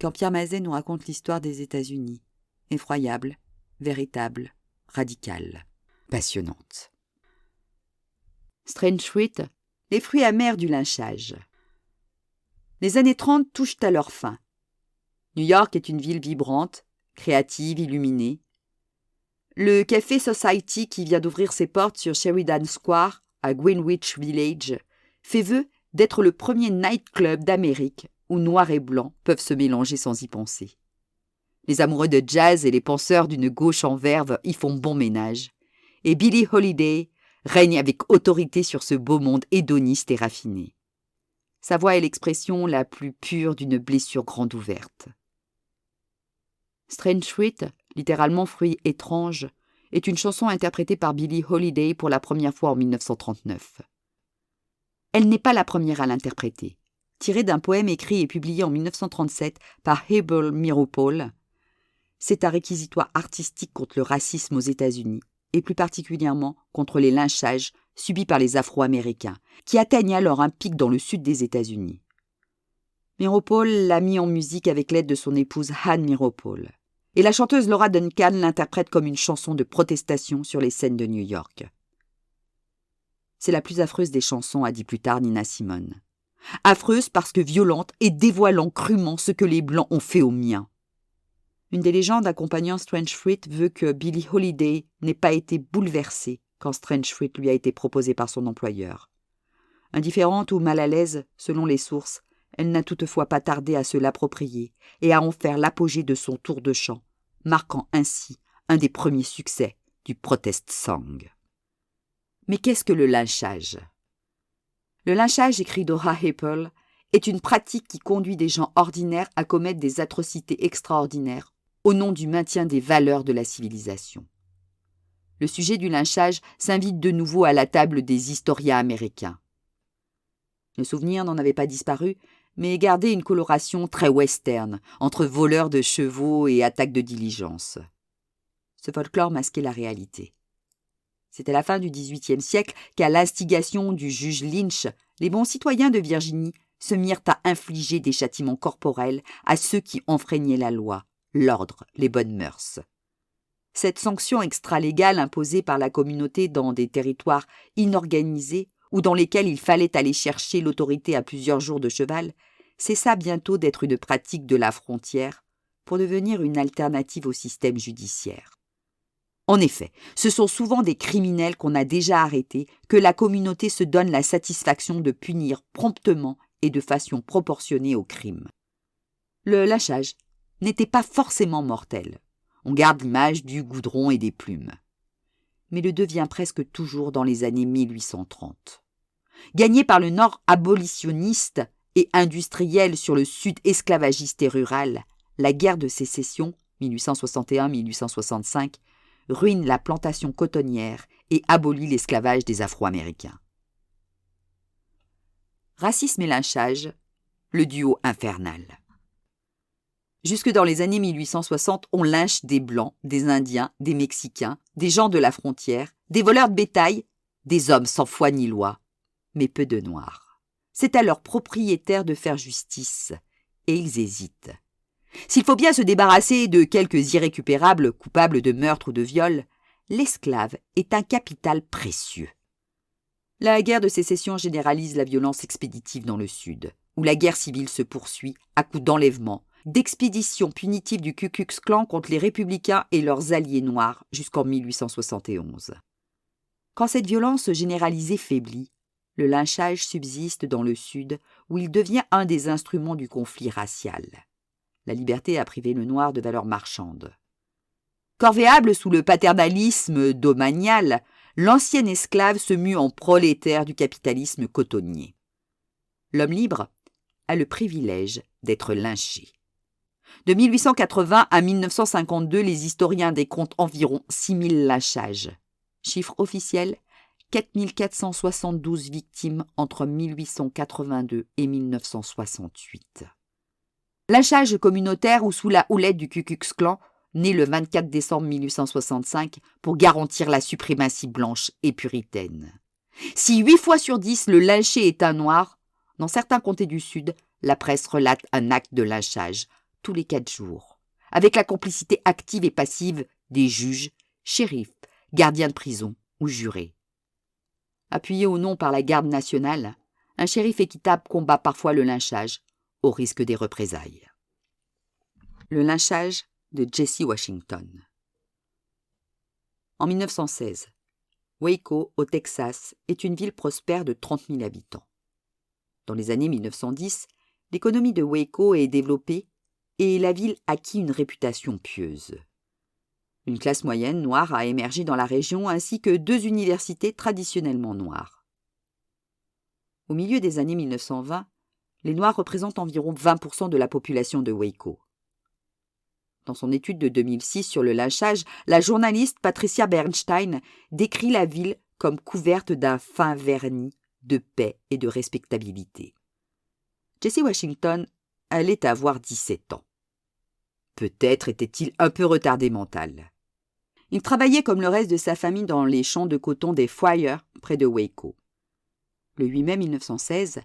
quand Pierre Mazet nous raconte l'histoire des États-Unis. Effroyable, véritable, radicale, passionnante. Strange Fruit, les fruits amers du lynchage. Les années 30 touchent à leur fin. New York est une ville vibrante, créative, illuminée. Le Café Society, qui vient d'ouvrir ses portes sur Sheridan Square, à Greenwich Village, fait vœu d'être le premier nightclub d'Amérique où noir et blanc peuvent se mélanger sans y penser. Les amoureux de jazz et les penseurs d'une gauche en verve y font bon ménage. Et Billie Holiday règne avec autorité sur ce beau monde hédoniste et raffiné. Sa voix est l'expression la plus pure d'une blessure grande ouverte. Strange Fruit, littéralement fruit étrange, est une chanson interprétée par Billie Holiday pour la première fois en 1939. Elle n'est pas la première à l'interpréter. Tirée d'un poème écrit et publié en 1937 par Heber Meeropol, c'est un réquisitoire artistique contre le racisme aux États-Unis, et plus particulièrement contre les lynchages subis par les Afro-Américains, qui atteignent alors un pic dans le sud des États-Unis. Meeropol l'a mis en musique avec l'aide de son épouse Anne Meeropol. Et la chanteuse Laura Duncan l'interprète comme une chanson de protestation sur les scènes de New York. C'est la plus affreuse des chansons, a dit plus tard Nina Simone. Affreuse parce que violente et dévoilant crûment ce que les Blancs ont fait aux miens. Une des légendes accompagnant Strange Fruit veut que Billie Holiday n'ait pas été bouleversée quand Strange Fruit lui a été proposé par son employeur. Indifférente ou mal à l'aise, selon les sources, elle n'a toutefois pas tardé à se l'approprier et à en faire l'apogée de son tour de chant, marquant ainsi un des premiers succès du protest song. Mais qu'est-ce que le lynchage ? Le lynchage, écrit Dora Happel, est une pratique qui conduit des gens ordinaires à commettre des atrocités extraordinaires au nom du maintien des valeurs de la civilisation. Le sujet du lynchage s'invite de nouveau à la table des historiens américains. Le souvenir n'en avait pas disparu, mais gardait une coloration très western, entre voleurs de chevaux et attaques de diligence. Ce folklore masquait la réalité. C'est à la fin du XVIIIe siècle qu'à l'instigation du juge Lynch, les bons citoyens de Virginie se mirent à infliger des châtiments corporels à ceux qui enfreignaient la loi, l'ordre, les bonnes mœurs. Cette sanction extralégale imposée par la communauté dans des territoires inorganisés ou dans lesquels il fallait aller chercher l'autorité à plusieurs jours de cheval, cessa bientôt d'être une pratique de la frontière pour devenir une alternative au système judiciaire. En effet, ce sont souvent des criminels qu'on a déjà arrêtés que la communauté se donne la satisfaction de punir promptement et de façon proportionnée au crime. Le lynchage n'était pas forcément mortel. On garde l'image du goudron et des plumes. Mais le devient presque toujours dans les années 1830. Gagnée par le nord abolitionniste et industriel sur le sud esclavagiste et rural, la guerre de sécession, 1861-1865, ruine la plantation cotonnière et abolit l'esclavage des Afro-Américains. Racisme et lynchage, le duo infernal. Jusque dans les années 1860, on lynche des Blancs, des Indiens, des Mexicains, des gens de la frontière, des voleurs de bétail, des hommes sans foi ni loi, mais peu de Noirs. C'est à leurs propriétaires de faire justice, et ils hésitent. S'il faut bien se débarrasser de quelques irrécupérables coupables de meurtre ou de viol, l'esclave est un capital précieux. La guerre de sécession généralise la violence expéditive dans le Sud, où la guerre civile se poursuit à coups d'enlèvements, d'expéditions punitives du Ku Klux Klan contre les républicains et leurs alliés noirs jusqu'en 1871. Quand cette violence généralisée faiblit, le lynchage subsiste dans le Sud où il devient un des instruments du conflit racial. La liberté a privé le noir de valeurs marchandes. Corvéable sous le paternalisme domanial, l'ancien esclave se mue en prolétaire du capitalisme cotonnier. L'homme libre a le privilège d'être lynché. De 1880 à 1952, les historiens décomptent environ 6000 lynchages. Chiffre officiel, 4472 victimes entre 1882 et 1968. Lynchage communautaire ou sous la houlette du Ku Klux Klan, né le 24 décembre 1865 pour garantir la suprématie blanche et puritaine. Si 8 fois sur 10 le lynché est un noir, dans certains comtés du Sud, la presse relate un acte de lynchage tous les 4 jours, avec la complicité active et passive des juges, shérifs, gardiens de prison ou jurés. Appuyé ou non par la garde nationale, un shérif équitable combat parfois le lynchage, au risque des représailles. Le lynchage de Jesse Washington. En 1916, Waco, au Texas, est une ville prospère de 30 000 habitants. Dans les années 1910, l'économie de Waco est développée et la ville acquit une réputation pieuse. Une classe moyenne noire a émergé dans la région ainsi que 2 universités traditionnellement noires. Au milieu des années 1920, les Noirs représentent environ 20% de la population de Waco. Dans son étude de 2006 sur le lynchage, la journaliste Patricia Bernstein décrit la ville comme couverte d'un fin vernis de paix et de respectabilité. Jesse Washington allait avoir 17 ans. Peut-être était-il un peu retardé mental. Il travaillait comme le reste de sa famille dans les champs de coton des Fryers, près de Waco. Le 8 mai 1916,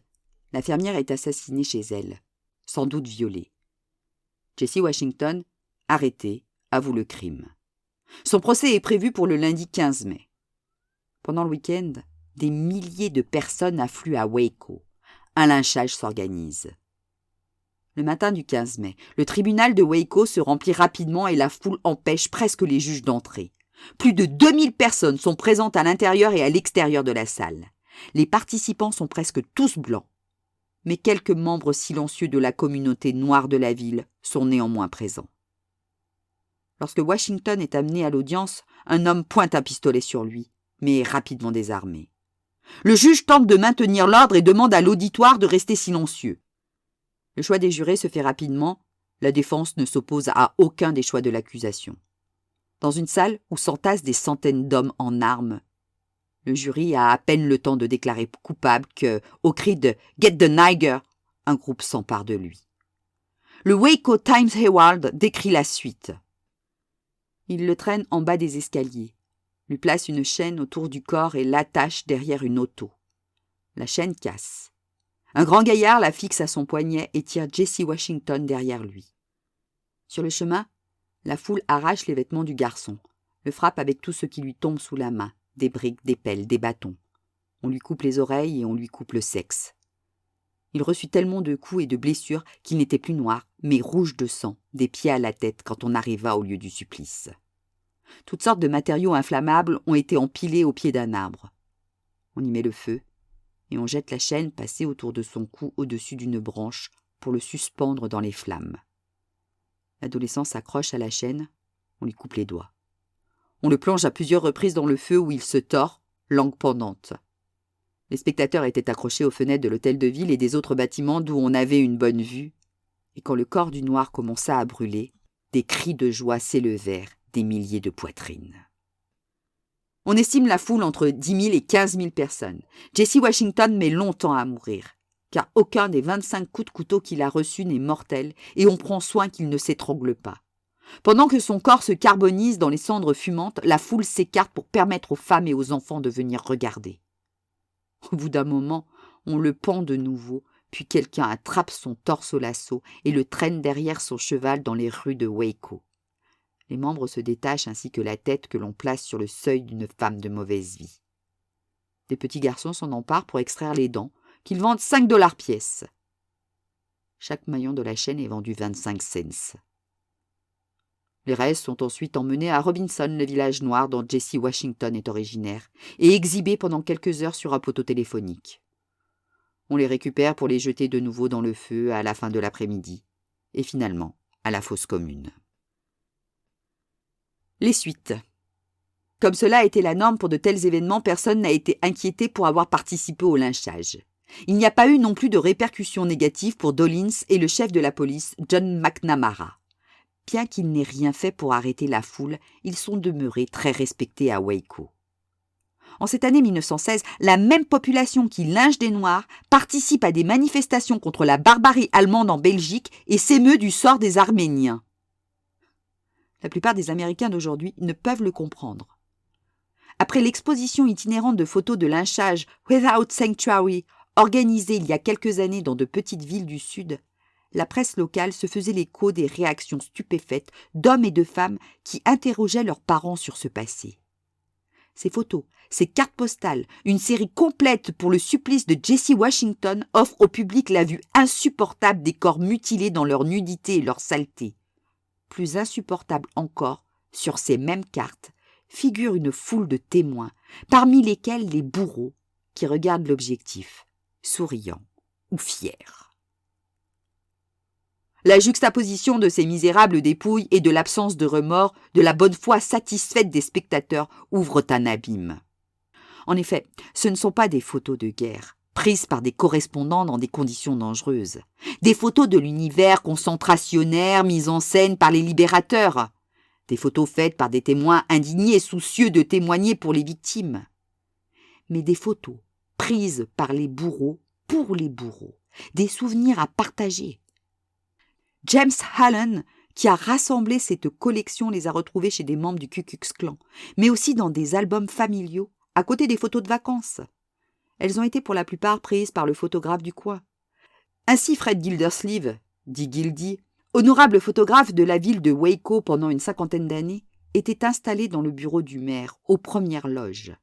la fermière est assassinée chez elle, sans doute violée. Jesse Washington, arrêté, avoue le crime. Son procès est prévu pour le lundi 15 mai. Pendant le week-end, des milliers de personnes affluent à Waco. Un lynchage s'organise. Le matin du 15 mai, le tribunal de Waco se remplit rapidement et la foule empêche presque les juges d'entrer. Plus de 2000 personnes sont présentes à l'intérieur et à l'extérieur de la salle. Les participants sont presque tous blancs. Mais quelques membres silencieux de la communauté noire de la ville sont néanmoins présents. Lorsque Washington est amené à l'audience, un homme pointe un pistolet sur lui, mais est rapidement désarmé. Le juge tente de maintenir l'ordre et demande à l'auditoire de rester silencieux. Le choix des jurés se fait rapidement, la défense ne s'oppose à aucun des choix de l'accusation. Dans une salle où s'entassent des centaines d'hommes en armes, le jury a à peine le temps de déclarer coupable que, au cri de « Get the Niger », un groupe s'empare de lui. Le Waco Times-Herald décrit la suite. Il le traîne en bas des escaliers, lui place une chaîne autour du corps et l'attache derrière une auto. La chaîne casse. Un grand gaillard la fixe à son poignet et tire Jesse Washington derrière lui. Sur le chemin, la foule arrache les vêtements du garçon, le frappe avec tout ce qui lui tombe sous la main, des briques, des pelles, des bâtons. On lui coupe les oreilles et on lui coupe le sexe. Il reçut tellement de coups et de blessures qu'il n'était plus noir, mais rouge de sang, des pieds à la tête quand on arriva au lieu du supplice. Toutes sortes de matériaux inflammables ont été empilés au pied d'un arbre. On y met le feu, et on jette la chaîne passée autour de son cou au-dessus d'une branche pour le suspendre dans les flammes. L'adolescent s'accroche à la chaîne, on lui coupe les doigts. On le plonge à plusieurs reprises dans le feu où il se tord, langue pendante. Les spectateurs étaient accrochés aux fenêtres de l'hôtel de ville et des autres bâtiments d'où on avait une bonne vue. Et quand le corps du noir commença à brûler, des cris de joie s'élevèrent des milliers de poitrines. On estime la foule entre 10 000 et 15 000 personnes. Jesse Washington met longtemps à mourir, car aucun des 25 coups de couteau qu'il a reçus n'est mortel et on prend soin qu'il ne s'étrangle pas. Pendant que son corps se carbonise dans les cendres fumantes, la foule s'écarte pour permettre aux femmes et aux enfants de venir regarder. Au bout d'un moment, on le pend de nouveau, puis quelqu'un attrape son torse au lasso et le traîne derrière son cheval dans les rues de Waco. Les membres se détachent ainsi que la tête que l'on place sur le seuil d'une femme de mauvaise vie. Des petits garçons s'en emparent pour extraire les dents, qu'ils vendent 5 $ pièce. Chaque maillon de la chaîne est vendu 25 cents. Les restes sont ensuite emmenés à Robinson, le village noir dont Jesse Washington est originaire, et exhibés pendant quelques heures sur un poteau téléphonique. On les récupère pour les jeter de nouveau dans le feu à la fin de l'après-midi, et finalement à la fosse commune. Les suites. Comme cela a été la norme pour de tels événements, personne n'a été inquiété pour avoir participé au lynchage. Il n'y a pas eu non plus de répercussions négatives pour Dollins et le chef de la police, John McNamara. Bien qu'ils n'aient rien fait pour arrêter la foule, ils sont demeurés très respectés à Waco. En cette année 1916, la même population qui lynche des Noirs participe à des manifestations contre la barbarie allemande en Belgique et s'émeut du sort des Arméniens. La plupart des Américains d'aujourd'hui ne peuvent le comprendre. Après l'exposition itinérante de photos de lynchage Without Sanctuary, organisée il y a quelques années dans de petites villes du Sud, la presse locale se faisait l'écho des réactions stupéfaites d'hommes et de femmes qui interrogeaient leurs parents sur ce passé. Ces photos, ces cartes postales, une série complète pour le supplice de Jesse Washington offrent au public la vue insupportable des corps mutilés dans leur nudité et leur saleté. Plus insupportable encore, sur ces mêmes cartes, figure une foule de témoins, parmi lesquels les bourreaux qui regardent l'objectif, souriants ou fiers. La juxtaposition de ces misérables dépouilles et de l'absence de remords, de la bonne foi satisfaite des spectateurs ouvre un abîme. En effet, ce ne sont pas des photos de guerre, prises par des correspondants dans des conditions dangereuses. Des photos de l'univers concentrationnaire mises en scène par les libérateurs. Des photos faites par des témoins indignés, soucieux de témoigner pour les victimes. Mais des photos prises par les bourreaux pour les bourreaux. Des souvenirs à partager. James Allen, qui a rassemblé cette collection, les a retrouvés chez des membres du Ku Klux Klan, mais aussi dans des albums familiaux, à côté des photos de vacances. Elles ont été pour la plupart prises par le photographe du coin. Ainsi Fred Gildersleeve, dit Gildy, honorable photographe de la ville de Waco pendant une 50aine d'années, était installé dans le bureau du maire, aux premières loges.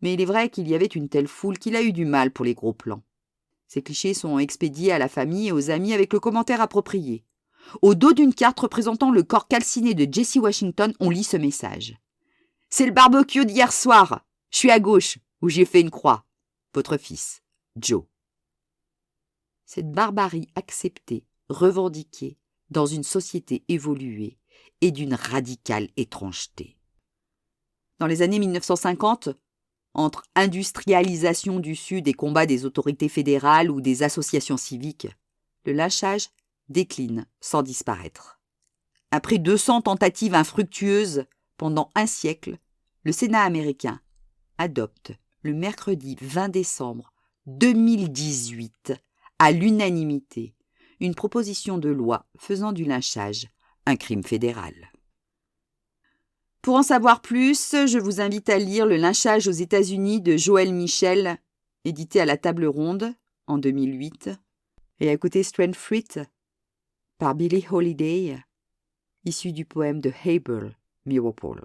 Mais il est vrai qu'il y avait une telle foule qu'il a eu du mal pour les gros plans. Ces clichés sont expédiés à la famille et aux amis avec le commentaire approprié. Au dos d'une carte représentant le corps calciné de Jesse Washington, on lit ce message. « C'est le barbecue d'hier soir. Je suis à gauche, où j'ai fait une croix. Votre fils, Joe. » Cette barbarie acceptée, revendiquée, dans une société évoluée, est d'une radicale étrangeté. Dans les années 1950, entre industrialisation du Sud et combat des autorités fédérales ou des associations civiques, le lynchage décline sans disparaître. Après 200 tentatives infructueuses pendant un siècle, le Sénat américain adopte le mercredi 20 décembre 2018 à l'unanimité une proposition de loi faisant du lynchage un crime fédéral. Pour en savoir plus, je vous invite à lire Le lynchage aux États-Unis de Joël Michel, édité à la Table Ronde en 2008, et à écouter Strength Fruit par Billie Holiday, issu du poème de Abel Meeropol.